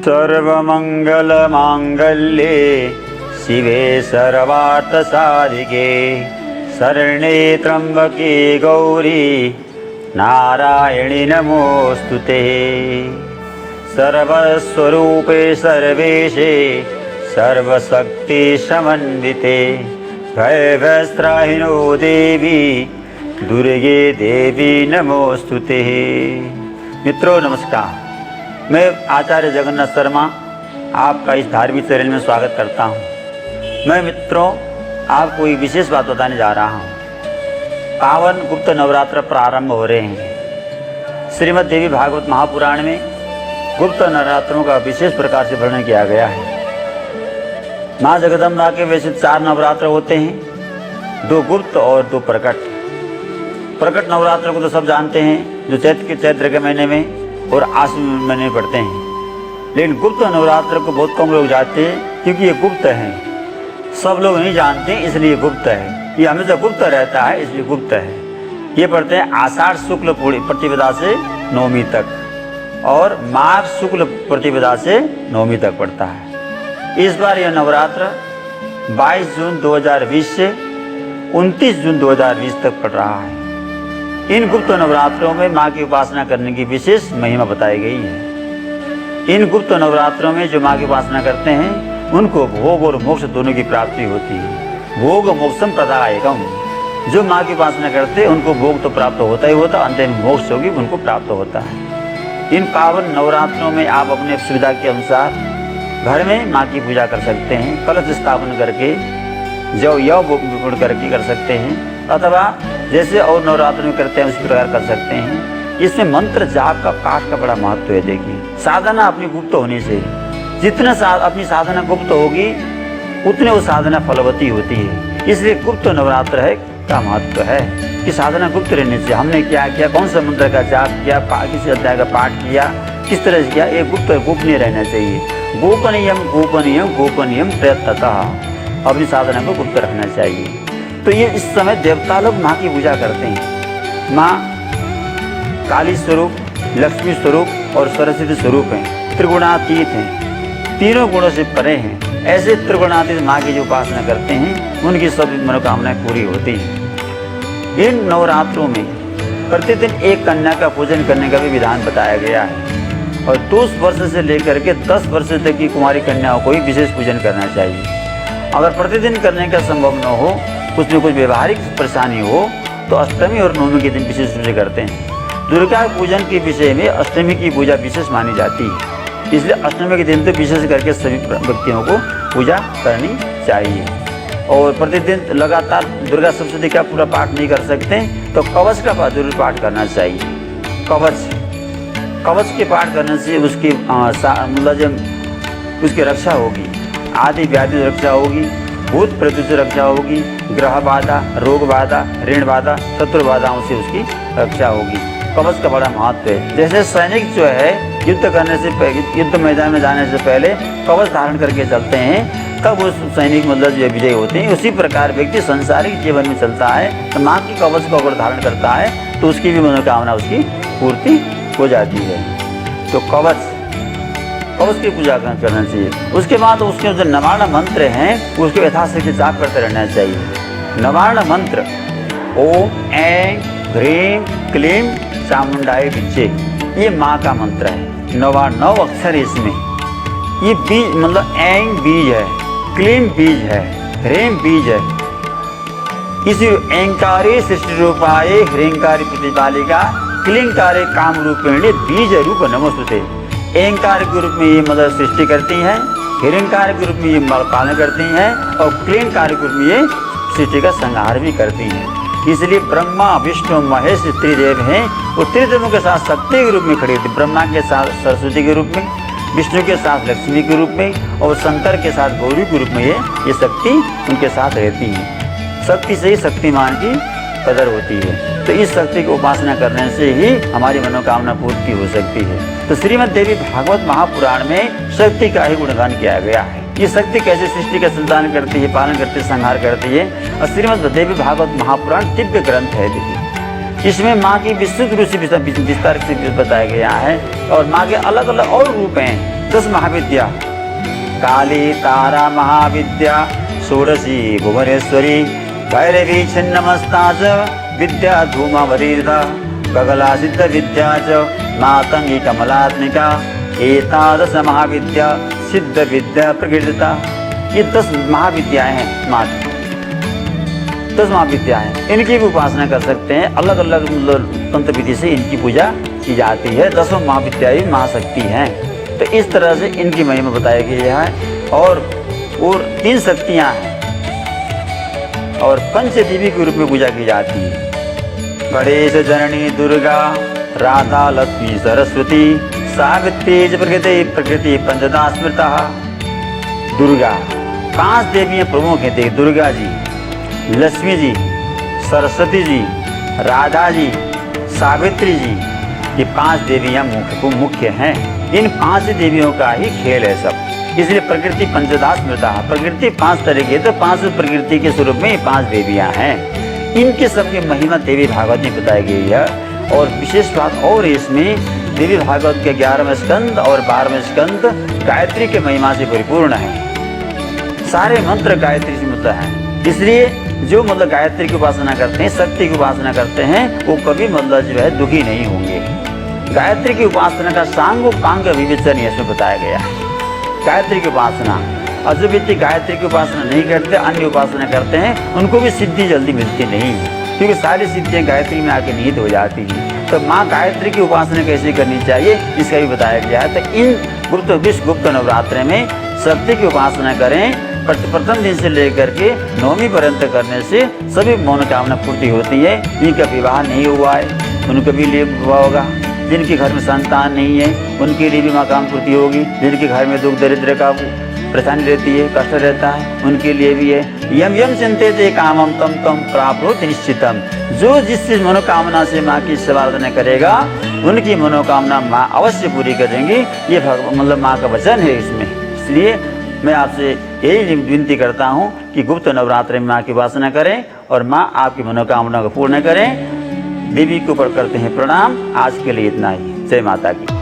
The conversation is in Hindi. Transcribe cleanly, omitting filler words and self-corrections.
सर्वमंगलमांगल्ये शिवे सर्वार्थसाधिके शरण्ये त्र्यंबके गौरी नारायणि नमोस्तुते। सर्वस्वरूपे सर्वेशे सर्वशक्ति समन्विते भयभस्त्राहिनो देवी दुर्गे देवी नमोस्तुते। मित्रों नमस्कार, मैं आचार्य जगन्नाथ शर्मा आपका इस धार्मिक चैनल में स्वागत करता हूँ। मैं मित्रों आपको एक विशेष बात बताने जा रहा हूँ। पावन गुप्त नवरात्र प्रारंभ हो रहे हैं। श्रीमद् देवी भागवत महापुराण में गुप्त नवरात्रों का विशेष प्रकार से वर्णन किया गया है। माँ जगदम्बा के वैसे 4 नवरात्र होते हैं, 2 गुप्त और 2 प्रकट। प्रकट नवरात्र को तो सब जानते हैं, जो चैत्र के महीने में और आश्विन महीने में पड़ते हैं। लेकिन गुप्त नवरात्र को बहुत कम लोग जानते हैं, क्योंकि ये गुप्त है। सब लोग नहीं जानते इसलिए गुप्त है। ये हमेशा गुप्त रहता है इसलिए गुप्त है। ये पढ़ते हैं आषाढ़ शुक्ल प्रतिपदा से नवमी तक और माघ शुक्ल प्रतिपदा से नवमी तक पड़ता है। इस बार यह नवरात्र 22 जून 2020 से 29 जून 2020 तक पड़ रहा है। इन गुप्त नवरात्रों में माँ की उपासना करने की विशेष महिमा बताई गई है। इन गुप्त नवरात्रों में जो माँ की उपासना करते हैं उनको भोग और मोक्ष दोनों की प्राप्ति होती है। भोग मोक्षम प्रदायकम। जो माँ की उपासना करते हैं उनको भोग तो प्राप्त होता ही होता, अंत में मोक्ष होगी उनको प्राप्त होता है। इन पावन नवरात्रों में आप अपने सुविधा के अनुसार घर में माँ की पूजा कर सकते हैं, कलश स्थापन करके यव करके कर सकते हैं, अथवा जैसे और नवरात्र में करते हैं उसी प्रकार कर सकते हैं। इसमें मंत्र जाप का पाठ का बड़ा महत्व है। देखिए, साधना अपनी गुप्त होने से जितना अपनी साधना गुप्त होगी उतने वो साधना फलवती होती है। इसलिए गुप्त नवरात्र है का महत्व है कि साधना गुप्त रहने से हमने क्या किया, कौन सा मंत्र का जाप किया, किसी अध्याय का पाठ किया, किस तरह से किया, ये गोपनीय रहना चाहिए। गोपनीयम गोपनीयम गोपनीयम प्रयत्नतः अपनी साधना को गुप्त रखना चाहिए। तो ये इस समय देवता लोग माँ की पूजा करते हैं। माँ काली स्वरूप, लक्ष्मी स्वरूप और सरस्वती स्वरूप हैं, त्रिगुणातीत हैं, तीनों गुणों से परे हैं। ऐसे त्रिगुणातीत माँ की जो उपासना करते हैं उनकी सभी मनोकामनाएं पूरी होती हैं। इन नवरात्रों में प्रतिदिन एक कन्या का पूजन करने का भी विधान बताया गया है और 2 वर्ष से लेकर के 10 वर्ष तक की कुमारी कन्याओं को ही विशेष पूजन करना चाहिए। अगर प्रतिदिन करने का संभव न हो, कुछ न कुछ व्यवहारिक परेशानी हो, तो अष्टमी और नवमी के दिन विशेष रूप से करते हैं। दुर्गा पूजन के विषय में अष्टमी की पूजा विशेष मानी जाती है, इसलिए अष्टमी के दिन तो विशेष करके सभी व्यक्तियों को पूजा करनी चाहिए। और प्रतिदिन लगातार दुर्गा सप्तशती का पूरा पाठ नहीं कर सकते तो कवच का जरूर पाठ करना चाहिए। कवच के पाठ करने से उसकी मतलब उसकी रक्षा होगी, आदि व्याधि से रक्षा होगी, भूत प्रेत से रक्षा होगी, ग्रह बाधा, रोग बाधा, ऋण बाधा, शत्रु बाधाओं से उसकी रक्षा होगी। कवच का बड़ा महत्व है। जैसे सैनिक जो है युद्ध करने से युद्ध मैदान में जाने से पहले कवच धारण करके चलते हैं, तब उस सैनिक मतलब जो विजय होते हैं। उसी प्रकार व्यक्ति संसारिक जीवन में चलता है तो माँ की कवच को अगर धारण करता है तो उसकी भी मनोकामना उसकी पूर्ति हो जाती है। तो कवच की पूजा करना चाहिए। उसके बाद उसके जो नवार्ण मंत्र हैं उसको यथाशक्ति जाप करते रहना चाहिए। नवार्ण मंत्र ओम ऐं ह्रीं क्लीं चामुंडाय विच्चे, ये माँ का मंत्र है। 9 अक्षर इसमें। ये बीज मतलब ऐं बीज है, क्लीं बीज है, ह्रीं बीज है। इसी ऐंकारी सृष्टि रूपाय ह्रींकारी प्रतिपालिका क्लींकारे काम रूपेणी बीज रूप नमोस्तुते। ऐंकार के रूप में ये मतलब सृष्टि करती हैं, हिरण्यकार के रूप में ये पालन करती हैं और क्लींकार के रूप में ये सृष्टि का संहार भी करती हैं। इसलिए ब्रह्मा विष्णु महेश त्रिदेव हैं। वो त्रिदेवों के साथ शक्ति के रूप में खड़ी होती है। ब्रह्मा के साथ सरस्वती के रूप में, विष्णु के साथ लक्ष्मी के रूप में और शंकर के साथ गौरी के रूप में ये शक्ति उनके साथ रहती है। शक्ति से ही शक्तिमान की कदर होती है। तो इस शक्ति की उपासना करने से ही हमारी मनोकामना पूर्ति हो सकती है। तो श्रीमद् देवी भागवत महापुराण में शक्ति का ही गुणगान किया गया है। ये शक्ति कैसे सृष्टि का संचालन करती है, पालन करती है, संहार करती है। और श्रीमद् देवी भागवत महापुराण दिव्य ग्रंथ है। देखिए, इसमें माँ की विस्तृत रूप से विस्तार से बताया गया है और माँ के अलग अलग और रूप हैं 10 महाविद्या, काली तारा महाविद्या, षोडशी भुवनेश्वरी, भैरवी छिन्नमस्ता च विद्या धूमावरीता, गगला सिद्ध विद्या च मातंगी कमलात्मिका, एतादश महाविद्या सिद्ध विद्या प्रकृतिता। ये 10 महाविद्याएं हैं माँ की, 10 महाविद्याएं, इनकी भी उपासना कर सकते हैं। अलग अलग तंत्र विधि से इनकी पूजा की जाती है। 10 महाविद्याएं महाशक्ति हैं। तो इस तरह से इनकी महिमा बताई गई है। और 3 शक्तियां हैं और पंचदेवी के रूप में पूजा की जाती है। गणेश जननी दुर्गा, राधा लक्ष्मी सरस्वती, सावित्री च प्रकृति पंचदा स्मृता। दुर्गा 5 देवियां प्रमुख हैं। देख, दुर्गा जी, लक्ष्मी जी, सरस्वती जी, राधा जी, सावित्री जी, ये 5 देवियां मुख्य हैं। इन 5 देवियों का ही खेल है सब, इसलिए प्रकृति पंचदा स्मृता। प्रकृति 5 तरह की, तो 5 प्रकृति के स्वरूप में 5 देवियां हैं। इनके सबकी महिमा देवी भागवत में बताई गई है। और विशेष बात और इसमें देवी भागवत के 11वें स्कंद और 12वें स्कंद गायत्री के महिमा से परिपूर्ण है। सारे मंत्र गायत्री से मिलता है। इसलिए जो मतलब गायत्री की उपासना करते हैं, शक्ति की उपासना करते हैं, वो कभी मतलब जो है दुखी नहीं होंगे। गायत्री की उपासना का सांग पांग विवेचन इसमें बताया गया है। गायत्री की उपासना, और जो व्यक्ति गायत्री की उपासना नहीं करते, अन्य उपासना करते हैं, उनको भी सिद्धि जल्दी मिलती नहीं है, क्योंकि सारी सिद्धियाँ गायत्री में आके निहित हो जाती हैं। तो माँ गायत्री की उपासना कैसे करनी चाहिए, इसका भी बताया गया है। तो इन गुप्त नवरात्रि में शक्ति की उपासना करें। प्रथम दिन से लेकर के 9वीं पर्यंत करने से सभी मनोकामना पूर्ति होती है। जिनका विवाह नहीं हुआ है उनके भी लिए विवाह होगा, जिनके घर में संतान नहीं है उनके लिए भी मकाम पूर्ति होगी, जिनके घर में दुख दरिद्र का परेशानी रहती है, कष्ट रहता है, उनके लिए भी है। यम यम चिंते कामम तम तम प्राप्नोति निश्चितम। जो जिस चीज मनोकामना से माँ की सेवा अर्चना करेगा, उनकी मनोकामना माँ अवश्य पूरी करेंगी। ये मतलब माँ का वचन है इसमें। इसलिए मैं आपसे यही विनती करता हूँ कि गुप्त नवरात्रि में माँ की उपासना करें और माँ आपकी मनोकामना को पूर्ण करें। देवी के ऊपर करते हैं प्रणाम। आज के लिए इतना ही। जय माता की।